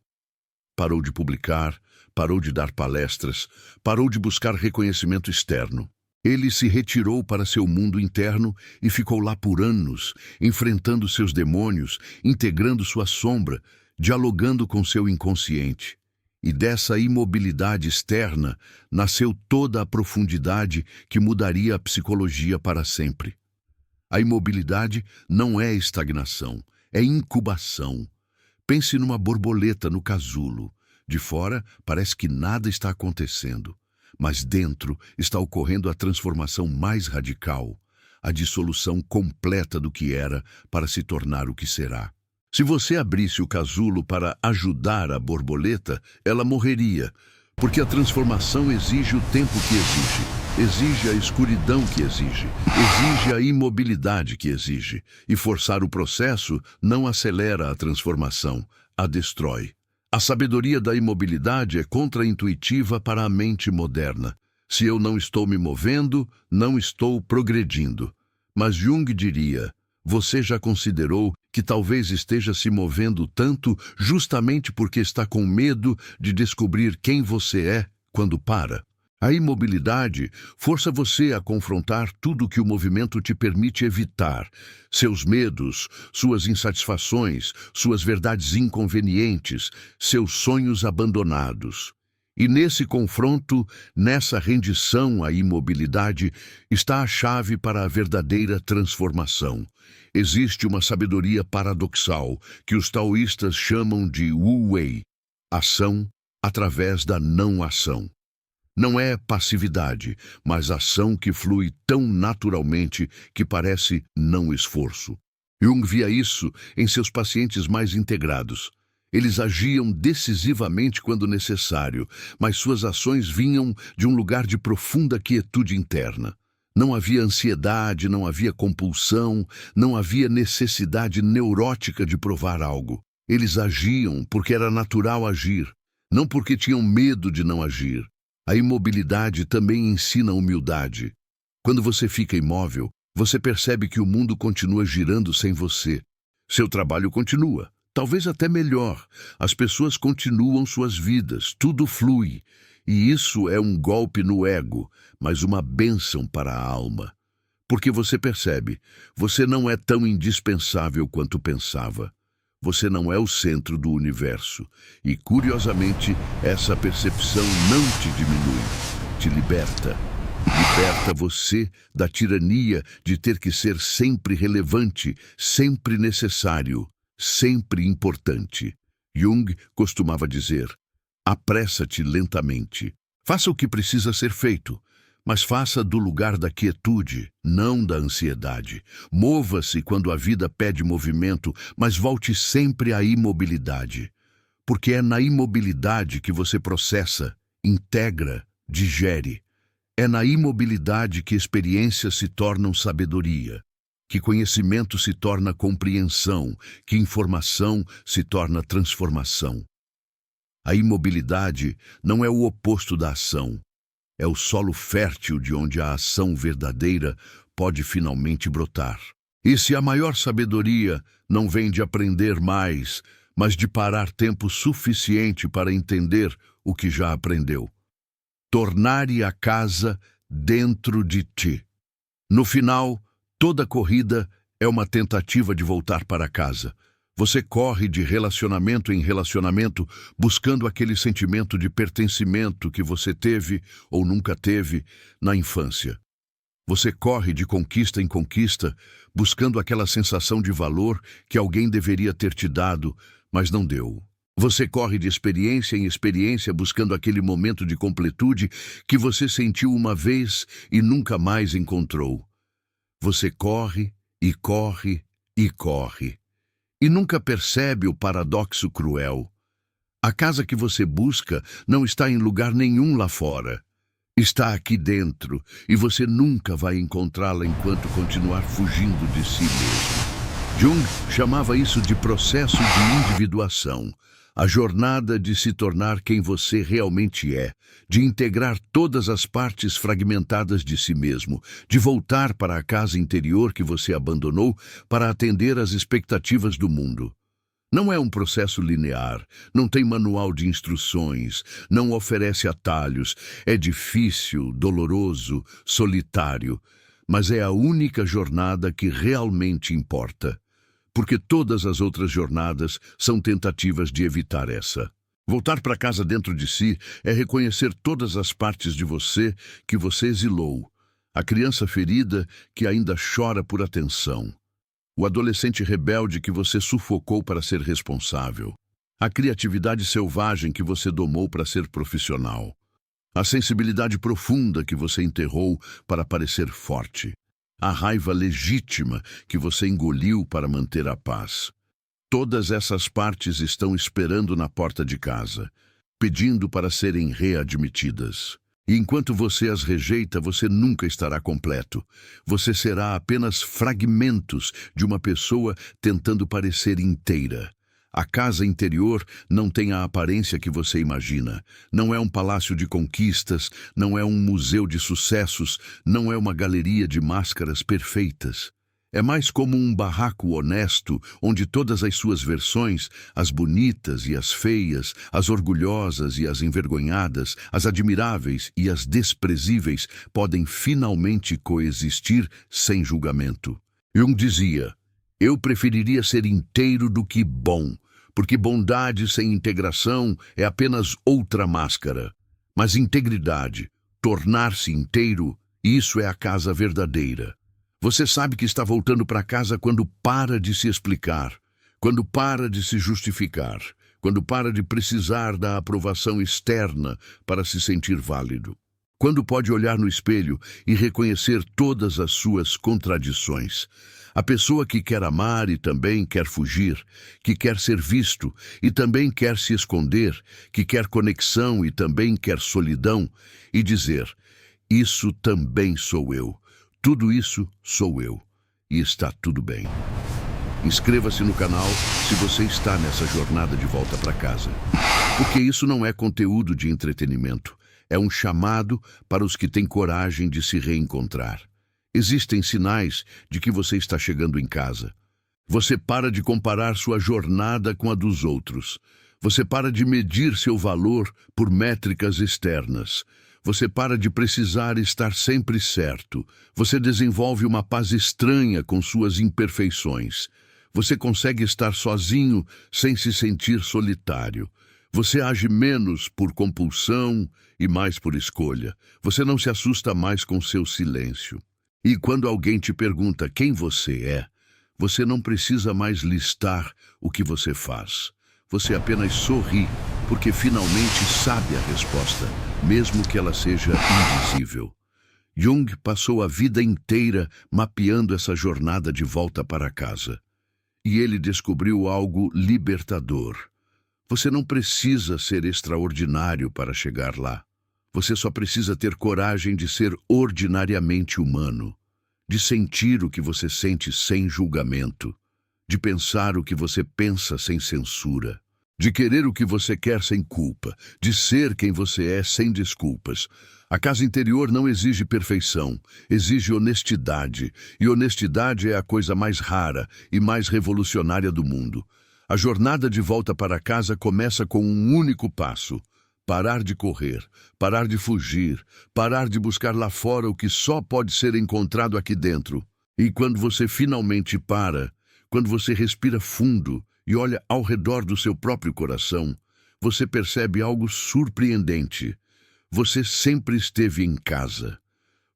Speaker 1: Parou de publicar, parou de dar palestras, parou de buscar reconhecimento externo. Ele se retirou para seu mundo interno e ficou lá por anos, enfrentando seus demônios, integrando sua sombra, dialogando com seu inconsciente. E dessa imobilidade externa nasceu toda a profundidade que mudaria a psicologia para sempre. A imobilidade não é estagnação, é incubação. Pense numa borboleta no casulo. De fora, parece que nada está acontecendo, mas dentro está ocorrendo a transformação mais radical, a dissolução completa do que era para se tornar o que será. Se você abrisse o casulo para ajudar a borboleta, ela morreria, porque a transformação exige o tempo que exige a escuridão que exige a imobilidade que exige, e forçar o processo não acelera a transformação, a destrói. A sabedoria da imobilidade é contraintuitiva para a mente moderna. Se eu não estou me movendo, não estou progredindo. Mas Jung diria: você já considerou que talvez esteja se movendo tanto justamente porque está com medo de descobrir quem você é quando para? A imobilidade força você a confrontar tudo que o movimento te permite evitar. Seus medos, suas insatisfações, suas verdades inconvenientes, seus sonhos abandonados. E nesse confronto, nessa rendição à imobilidade, está a chave para a verdadeira transformação. Existe uma sabedoria paradoxal que os taoístas chamam de Wu-Wei, ação através da não-ação. Não é passividade, mas ação que flui tão naturalmente que parece não esforço. Jung via isso em seus pacientes mais integrados. Eles agiam decisivamente quando necessário, mas suas ações vinham de um lugar de profunda quietude interna. Não havia ansiedade, não havia compulsão, não havia necessidade neurótica de provar algo. Eles agiam porque era natural agir, não porque tinham medo de não agir. A imobilidade também ensina humildade. Quando você fica imóvel, você percebe que o mundo continua girando sem você. Seu trabalho continua, talvez até melhor. As pessoas continuam suas vidas, tudo flui. E isso é um golpe no ego, mas uma bênção para a alma. Porque você percebe, você não é tão indispensável quanto pensava. Você não é o centro do universo. E, curiosamente, essa percepção não te diminui, te liberta. Liberta você da tirania de ter que ser sempre relevante, sempre necessário, sempre importante. Jung costumava dizer: apressa-te lentamente. Faça o que precisa ser feito, mas faça do lugar da quietude, não da ansiedade. Mova-se quando a vida pede movimento, mas volte sempre à imobilidade. Porque é na imobilidade que você processa, integra, digere. É na imobilidade que experiências se tornam sabedoria, que conhecimento se torna compreensão, que informação se torna transformação. A imobilidade não é o oposto da ação. É o solo fértil de onde a ação verdadeira pode finalmente brotar. E se a maior sabedoria não vem de aprender mais, mas de parar tempo suficiente para entender o que já aprendeu. Tornare a casa dentro de ti. No final, toda corrida é uma tentativa de voltar para casa. Você corre de relacionamento em relacionamento, buscando aquele sentimento de pertencimento que você teve ou nunca teve na infância. Você corre de conquista em conquista, buscando aquela sensação de valor que alguém deveria ter te dado, mas não deu. Você corre de experiência em experiência, buscando aquele momento de completude que você sentiu uma vez e nunca mais encontrou. Você corre e corre e corre. E nunca percebe o paradoxo cruel. A casa que você busca não está em lugar nenhum lá fora. Está aqui dentro, e você nunca vai encontrá-la enquanto continuar fugindo de si mesmo. Jung chamava isso de processo de individuação, a jornada de se tornar quem você realmente é, de integrar todas as partes fragmentadas de si mesmo, de voltar para a casa interior que você abandonou para atender às expectativas do mundo. Não é um processo linear, não tem manual de instruções, não oferece atalhos, é difícil, doloroso, solitário, mas é a única jornada que realmente importa. Porque todas as outras jornadas são tentativas de evitar essa. Voltar para casa dentro de si é reconhecer todas as partes de você que você exilou, a criança ferida que ainda chora por atenção, o adolescente rebelde que você sufocou para ser responsável, a criatividade selvagem que você domou para ser profissional, a sensibilidade profunda que você enterrou para parecer forte, a raiva legítima que você engoliu para manter a paz. Todas essas partes estão esperando na porta de casa, pedindo para serem readmitidas. E enquanto você as rejeita, você nunca estará completo. Você será apenas fragmentos de uma pessoa tentando parecer inteira. A casa interior não tem a aparência que você imagina. Não é um palácio de conquistas, não é um museu de sucessos, não é uma galeria de máscaras perfeitas. É mais como um barraco honesto, onde todas as suas versões, as bonitas e as feias, as orgulhosas e as envergonhadas, as admiráveis e as desprezíveis, podem finalmente coexistir sem julgamento. Jung dizia: eu preferiria ser inteiro do que bom, porque bondade sem integração é apenas outra máscara. Mas integridade, tornar-se inteiro, isso é a casa verdadeira. Você sabe que está voltando para casa quando para de se explicar, quando para de se justificar, quando para de precisar da aprovação externa para se sentir válido. Quando pode olhar no espelho e reconhecer todas as suas contradições. A pessoa que quer amar e também quer fugir, que quer ser visto e também quer se esconder, que quer conexão e também quer solidão, e dizer: isso também sou eu, tudo isso sou eu, e está tudo bem. Inscreva-se no canal se você está nessa jornada de volta para casa, porque isso não é conteúdo de entretenimento, é um chamado para os que têm coragem de se reencontrar. Existem sinais de que você está chegando em casa. Você para de comparar sua jornada com a dos outros. Você para de medir seu valor por métricas externas. Você para de precisar estar sempre certo. Você desenvolve uma paz estranha com suas imperfeições. Você consegue estar sozinho sem se sentir solitário. Você age menos por compulsão e mais por escolha. Você não se assusta mais com seu silêncio. E quando alguém te pergunta quem você é, você não precisa mais listar o que você faz. Você apenas sorri, porque finalmente sabe a resposta, mesmo que ela seja invisível. Jung passou a vida inteira mapeando essa jornada de volta para casa. E ele descobriu algo libertador. Você não precisa ser extraordinário para chegar lá. Você só precisa ter coragem de ser ordinariamente humano, de sentir o que você sente sem julgamento, de pensar o que você pensa sem censura, de querer o que você quer sem culpa, de ser quem você é sem desculpas. A casa interior não exige perfeição, exige honestidade, e honestidade é a coisa mais rara e mais revolucionária do mundo. A jornada de volta para casa começa com um único passo: parar de correr, parar de fugir, parar de buscar lá fora o que só pode ser encontrado aqui dentro. E quando você finalmente para, quando você respira fundo e olha ao redor do seu próprio coração, você percebe algo surpreendente. Você sempre esteve em casa.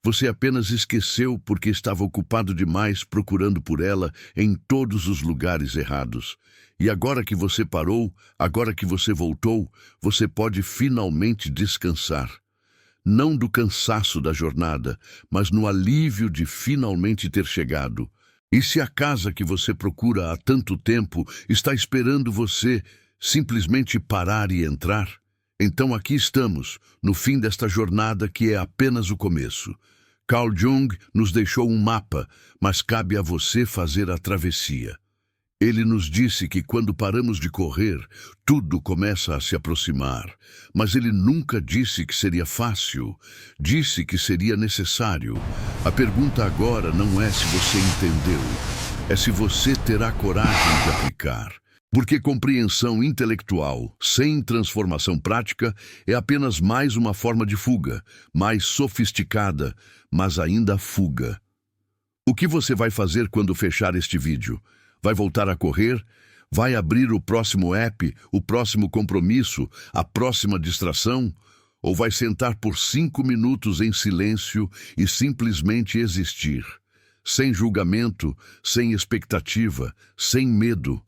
Speaker 1: Você apenas esqueceu porque estava ocupado demais procurando por ela em todos os lugares errados. E agora que você parou, agora que você voltou, você pode finalmente descansar. Não do cansaço da jornada, mas no alívio de finalmente ter chegado. E se a casa que você procura há tanto tempo está esperando você simplesmente parar e entrar? Então aqui estamos, no fim desta jornada que é apenas o começo. Carl Jung nos deixou um mapa, mas cabe a você fazer a travessia. Ele nos disse que quando paramos de correr, tudo começa a se aproximar. Mas ele nunca disse que seria fácil. Disse que seria necessário. A pergunta agora não é se você entendeu, é se você terá coragem de aplicar. Porque compreensão intelectual sem transformação prática é apenas mais uma forma de fuga, mais sofisticada, mas ainda fuga. O que você vai fazer quando fechar este vídeo? Vai voltar a correr? Vai abrir o próximo app, o próximo compromisso, a próxima distração? Ou vai sentar por 5 minutos em silêncio e simplesmente existir? Sem julgamento, sem expectativa, sem medo.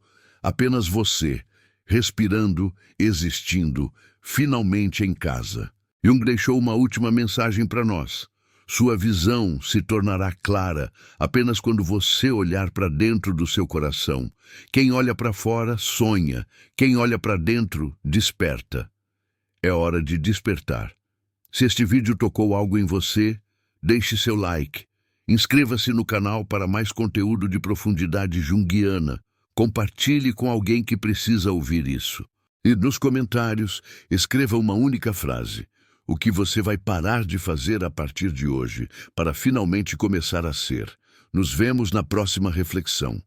Speaker 1: Apenas você, respirando, existindo, finalmente em casa. Jung deixou uma última mensagem para nós. Sua visão se tornará clara apenas quando você olhar para dentro do seu coração. Quem olha para fora, sonha. Quem olha para dentro, desperta. É hora de despertar. Se este vídeo tocou algo em você, deixe seu like. Inscreva-se no canal para mais conteúdo de profundidade junguiana. Compartilhe com alguém que precisa ouvir isso. E nos comentários, escreva uma única frase. O que você vai parar de fazer a partir de hoje para finalmente começar a ser. Nos vemos na próxima reflexão.